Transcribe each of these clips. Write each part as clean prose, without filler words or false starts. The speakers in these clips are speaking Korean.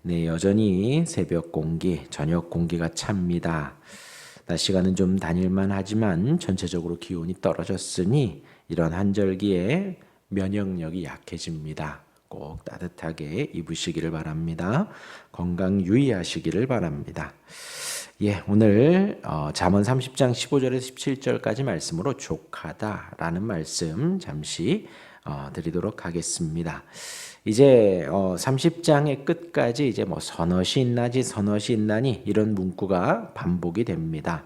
네, 여전히 새벽 공기, 저녁 공기가 찹니다. 날씨가는 좀 다닐만 하지만 전체적으로 기온이 떨어졌으니 이런 한절기에 면역력이 약해집니다. 꼭 따뜻하게 입으시기를 바랍니다. 건강 유의하시기를 바랍니다. 예, 오늘 잠언 30장 15절에서 17절까지 말씀으로 족하다라는 말씀 잠시 드리도록 하겠습니다. 이제 30장의 끝까지 이제 뭐 서너시 있나지 서너시 있나니 이런 문구가 반복이 됩니다.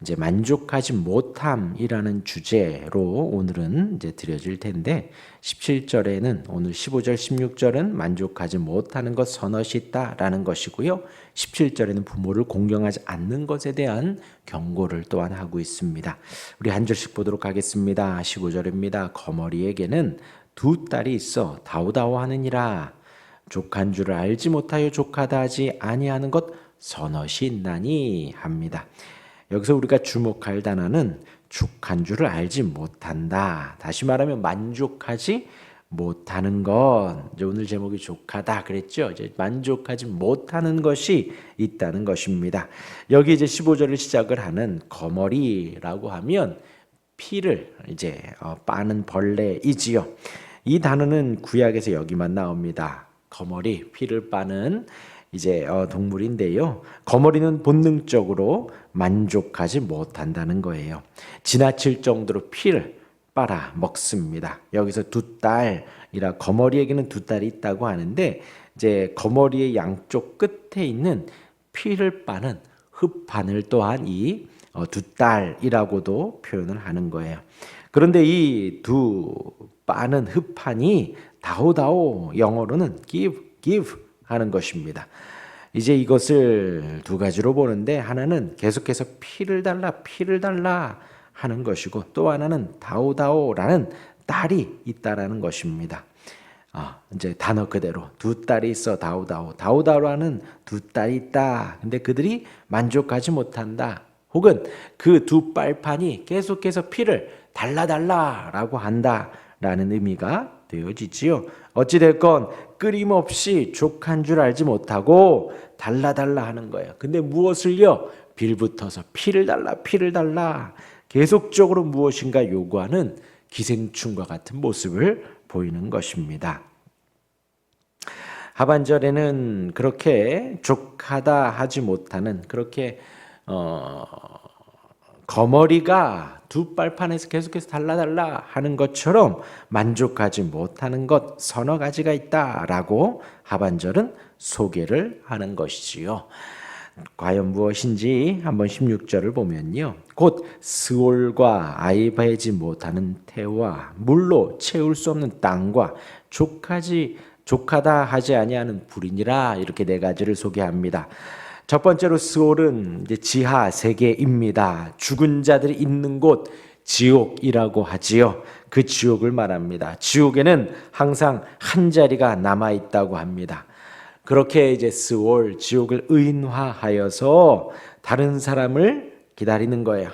이제 만족하지 못함이라는 주제로 오늘은 이제 드려질 텐데 17절에는 오늘 15절 16절은 만족하지 못하는 것 서너시 있다라는 것이고요. 17절에는 부모를 공경하지 않는 것에 대한 경고를 또한 하고 있습니다. 우리 한 절씩 보도록 하겠습니다. 15절입니다. 거머리에게는 두 딸이 있어 다우다우하느니라. 족한 줄을 알지 못하여 족하다 하지 아니하는 것 서너시 있나니 합니다. 여기서 우리가 주목할 단어는 족한 줄을 알지 못한다. 다시 말하면 만족하지 못하는 것. 이제 오늘 제목이 족하다 그랬죠. 이제 만족하지 못하는 것이 있다는 것입니다. 여기 이제 15절을 시작을 하는 거머리라고 하면 피를 이제 빠는 벌레이지요. 이 단어는 구약에서 여기만 나옵니다. 거머리, 피를 빠는 이제 동물인데요. 거머리는 본능적으로 만족하지 못한다는 거예요. 지나칠 정도로 피를 빨아 먹습니다. 여기서 두 딸이라 거머리에게는 두 딸이 있다고 하는데 이제 거머리의 양쪽 끝에 있는 피를 빠는 흡판을 또한 이 두 딸이라고도 표현을 하는 거예요. 그런데 이 두 빠는 흡판이 다오다오 영어로는 give 하는 것입니다. 이제 이것을 두 가지로 보는데 하나는 계속해서 피를 달라 하는 것이고 또 하나는 다오다오라는 딸이 있다라는 것입니다. 이제 단어 그대로 두 딸이 있어 다오다오라는 두 딸이 있다. 근데 그들이 만족하지 못한다. 혹은 그 두 빨판이 계속해서 피를 달라라고 한다라는 의미가 되어지지요. 어찌됐건 끊임없이 족한 줄 알지 못하고 달라 하는 거예요. 근데 무엇을요? 빌붙어서 피를 달라 계속적으로 무엇인가 요구하는 기생충과 같은 모습을 보이는 것입니다. 하반절에는 그렇게 족하다 하지 못하는 그렇게 거머리가 두 빨판에서 계속해서 달라 하는 것처럼 만족하지 못하는 것 서너 가지가 있다라고 하반절은 소개를 하는 것이지요. 과연 무엇인지 한번 16절을 보면요. 곧 스올과 아이바이지 못하는 태와 물로 채울 수 없는 땅과 족하다 하지 아니하는 불이니라 이렇게 네 가지를 소개합니다. 첫 번째로 스올은 이제 지하 세계입니다. 죽은 자들이 있는 곳 지옥이라고 하지요. 그 지옥을 말합니다. 지옥에는 항상 한 자리가 남아 있다고 합니다. 그렇게 이제 스올 지옥을 의인화하여서 다른 사람을 기다리는 거예요.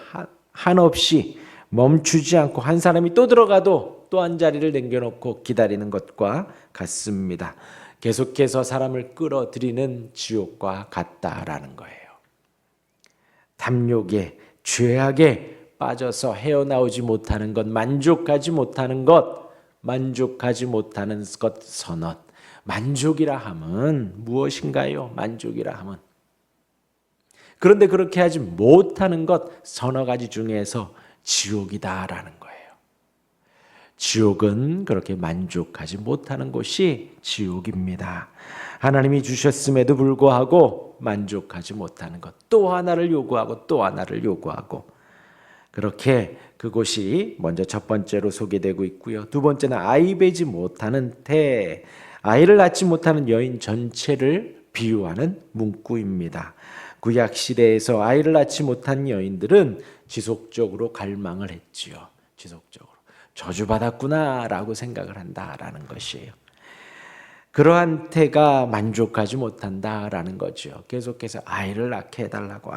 한없이 멈추지 않고 한 사람이 또 들어가도 또 한 자리를 남겨놓고 기다리는 것과 같습니다. 계속해서 사람을 끌어들이는 지옥과 같다라는 거예요. 탐욕에 죄악에 빠져서 헤어나오지 못하는 것, 만족하지 못하는 것 선언. 만족이라 함은 무엇인가요? 만족이라 함은 그런데 그렇게 하지 못하는 것 서너 가지 중에서 지옥이다라는 거예요. 지옥은 그렇게 만족하지 못하는 곳이 지옥입니다. 하나님이 주셨음에도 불구하고 만족하지 못하는 것, 또 하나를 요구하고 또 하나를 요구하고 그렇게 그곳이 먼저 첫 번째로 소개되고 있고요. 두 번째는 아이 베지 못하는 태, 아이를 낳지 못하는 여인 전체를 비유하는 문구입니다. 구약 시대에서 아이를 낳지 못한 여인들은 지속적으로 갈망을 했지요. 지속적으로. 저주받았구나라고 생각을 한다라는 것이에요. 그러한 태가 만족하지 못한다라는 거죠. 계속해서 아이를 낳게 해달라고.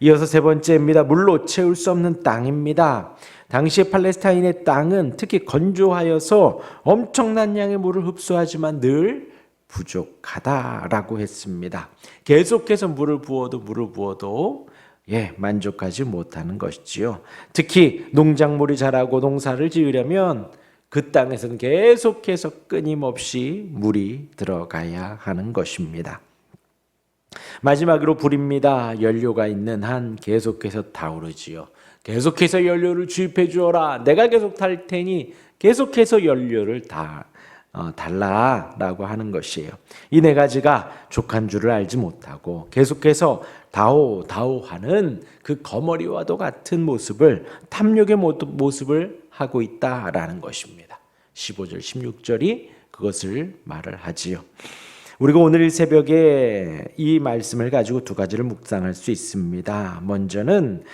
이어서 세 번째입니다. 물로 채울 수 없는 땅입니다. 당시의 팔레스타인의 땅은 특히 건조하여서 엄청난 양의 물을 흡수하지만 늘 부족하다라고 했습니다. 계속해서 물을 부어도 만족하지 못하는 것이지요. 특히 농작물이 자라고 농사를 지으려면 그 땅에서는 계속해서 끊임없이 물이 들어가야 하는 것입니다. 마지막으로 불입니다. 연료가 있는 한 계속해서 타오르지요. 계속해서 연료를 주입해 주어라. 내가 계속 탈 테니 계속해서 연료를 달라라고 하는 것이에요. 이 네 가지가 족한 줄을 알지 못하고 계속해서 다오 하는 그 거머리와도 같은 모습을, 탐욕의 모습을 하고 있다라는 것입니다. 15절 16절이 그것을 말을 하지요. 우리가 오늘 새벽에 이 말씀을 가지고 두 가지를 묵상할 수 있습니다. 먼저는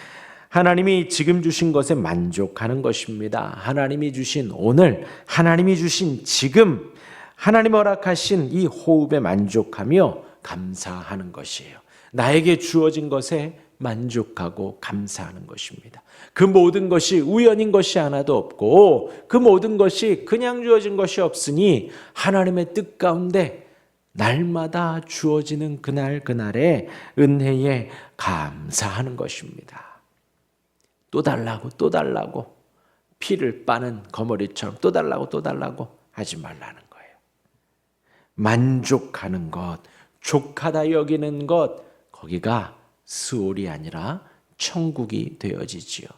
하나님이 지금 주신 것에 만족하는 것입니다. 하나님이 주신 오늘, 하나님이 주신 지금, 하나님 허락하신 이 호흡에 만족하며 감사하는 것이에요. 나에게 주어진 것에 만족하고 감사하는 것입니다. 그 모든 것이 우연인 것이 하나도 없고 그 모든 것이 그냥 주어진 것이 없으니 하나님의 뜻 가운데 날마다 주어지는 그날의 은혜에 감사하는 것입니다. 또 달라고 피를 빠는 거머리처럼 또 달라고 하지 말라는 거예요. 만족하는 것, 족하다 여기는 것, 거기가 스올이 아니라 천국이 되어지지요.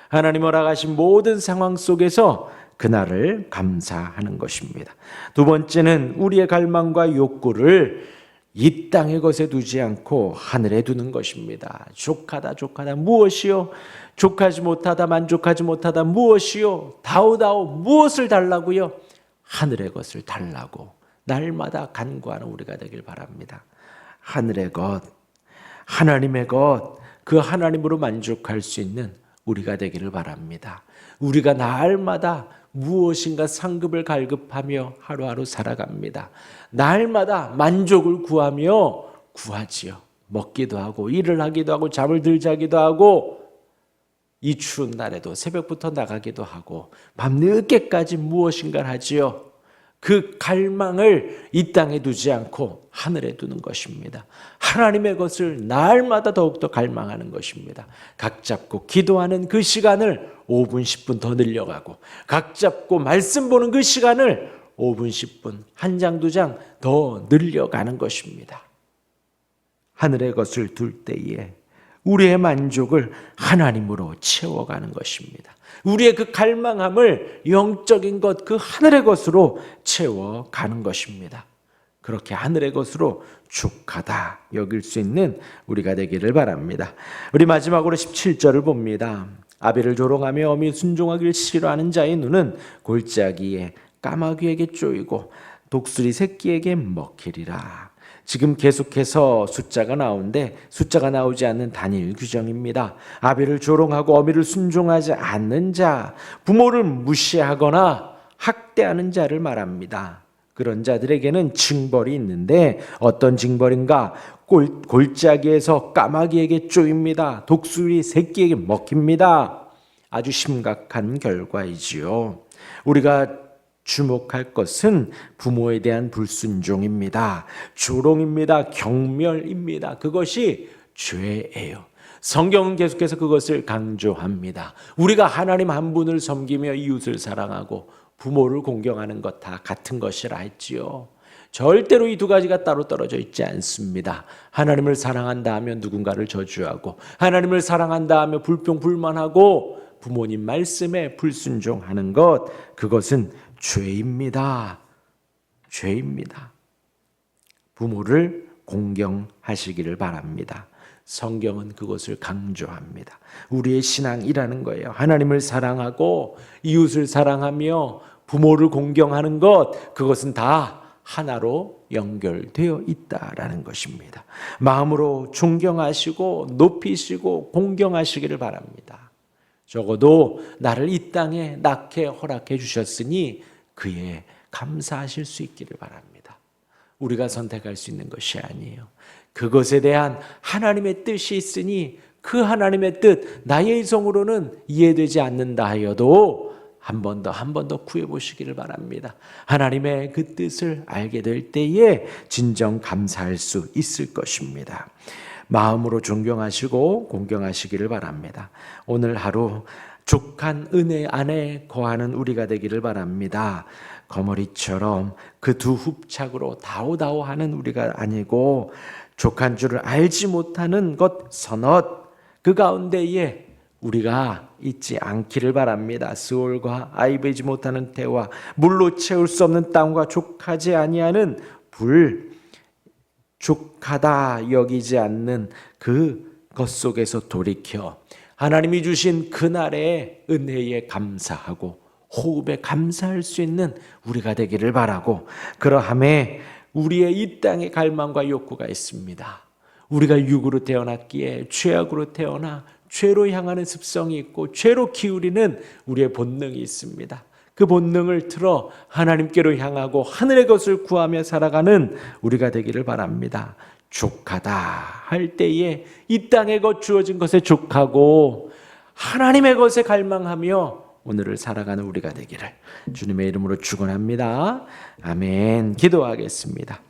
하나님 허락하신 모든 상황 속에서 그날을 감사하는 것입니다. 두 번째는 우리의 갈망과 욕구를 이 땅의 것에 두지 않고 하늘에 두는 것입니다. 족하다 무엇이요? 족하지 못하다 만족하지 못하다 무엇이요? 다오 무엇을 달라고요? 하늘의 것을 달라고 날마다 간구하는 우리가 되길 바랍니다. 하늘의 것, 하나님의 것, 그 하나님으로 만족할 수 있는 우리가 되기를 바랍니다. 우리가 날마다 무엇인가 상급을 갈급하며 하루하루 살아갑니다. 날마다 만족을 구하지요. 먹기도 하고 일을 하기도 하고 잠을 들 자기도 하고 이 추운 날에도 새벽부터 나가기도 하고 밤늦게까지 무엇인가를 하지요. 그 갈망을 이 땅에 두지 않고 하늘에 두는 것입니다. 하나님의 것을 날마다 더욱더 갈망하는 것입니다. 각 잡고 기도하는 그 시간을 5분 10분 더 늘려가고 각 잡고 말씀 보는 그 시간을 5분 10분 한 장 두 장 더 늘려가는 것입니다. 하늘의 것을 둘 때에 우리의 만족을 하나님으로 채워가는 것입니다. 우리의 그 갈망함을 영적인 것, 그 하늘의 것으로 채워가는 것입니다. 그렇게 하늘의 것으로 족하다 여길 수 있는 우리가 되기를 바랍니다. 우리 마지막으로 17절을 봅니다. 아벨을 조롱하며 어미 순종하기를 싫어하는 자의 눈은 골짜기에 까마귀에게 쪼이고 독수리 새끼에게 먹히리라. 지금 계속해서 숫자가 나오는데 숫자가 나오지 않는 단일 규정입니다. 아벨을 조롱하고 어미를 순종하지 않는 자, 부모를 무시하거나 학대하는 자를 말합니다. 그런 자들에게는 징벌이 있는데 어떤 징벌인가? 골짜기에서 까마귀에게 쪼입니다. 독수리 새끼에게 먹힙니다. 아주 심각한 결과이지요. 우리가 주목할 것은 부모에 대한 불순종입니다. 조롱입니다. 경멸입니다. 그것이 죄예요. 성경은 계속해서 그것을 강조합니다. 우리가 하나님 한 분을 섬기며 이웃을 사랑하고 부모를 공경하는 것 다 같은 것이라 했지요. 절대로 이 두 가지가 따로 떨어져 있지 않습니다. 하나님을 사랑한다 하면 누군가를 저주하고 하나님을 사랑한다 하며 불평불만하고 부모님 말씀에 불순종하는 것, 그것은 죄입니다. 죄입니다. 부모를 공경하시기를 바랍니다. 성경은 그것을 강조합니다. 우리의 신앙이라는 거예요. 하나님을 사랑하고 이웃을 사랑하며 부모를 공경하는 것, 그것은 다 하나로 연결되어 있다라는 것입니다. 마음으로 존경하시고 높이시고 공경하시기를 바랍니다. 적어도 나를 이 땅에 낳게 허락해 주셨으니 그에 감사하실 수 있기를 바랍니다. 우리가 선택할 수 있는 것이 아니에요. 그것에 대한 하나님의 뜻이 있으니 그 하나님의 뜻, 나의 이성으로는 이해되지 않는다 하여도 한 번 더 구해 보시기를 바랍니다. 하나님의 그 뜻을 알게 될 때에 진정 감사할 수 있을 것입니다. 마음으로 존경하시고 공경하시기를 바랍니다. 오늘 하루 족한 은혜 안에 거하는 우리가 되기를 바랍니다. 거머리처럼 그 두 흡착으로 다오다오하는 우리가 아니고 족한 줄을 알지 못하는 것 서넛 그 가운데에 우리가 있지 않기를 바랍니다. 스올과 아이 베지 못하는 태와 물로 채울 수 없는 땅과 족하지 아니하는 불 족하다 여기지 않는 그 것 속에서 돌이켜 하나님이 주신 그날의 은혜에 감사하고 호흡에 감사할 수 있는 우리가 되기를 바라고, 그러함에 우리의 이 땅에 갈망과 욕구가 있습니다. 우리가 육으로 태어났기에 죄악으로 태어나 죄로 향하는 습성이 있고 죄로 기울이는 우리의 본능이 있습니다. 그 본능을 틀어 하나님께로 향하고 하늘의 것을 구하며 살아가는 우리가 되기를 바랍니다. 족하다 할 때에 이 땅에 것 주어진 것에 족하고 하나님의 것에 갈망하며 오늘을 살아가는 우리가 되기를 주님의 이름으로 축원합니다. 아멘. 기도하겠습니다.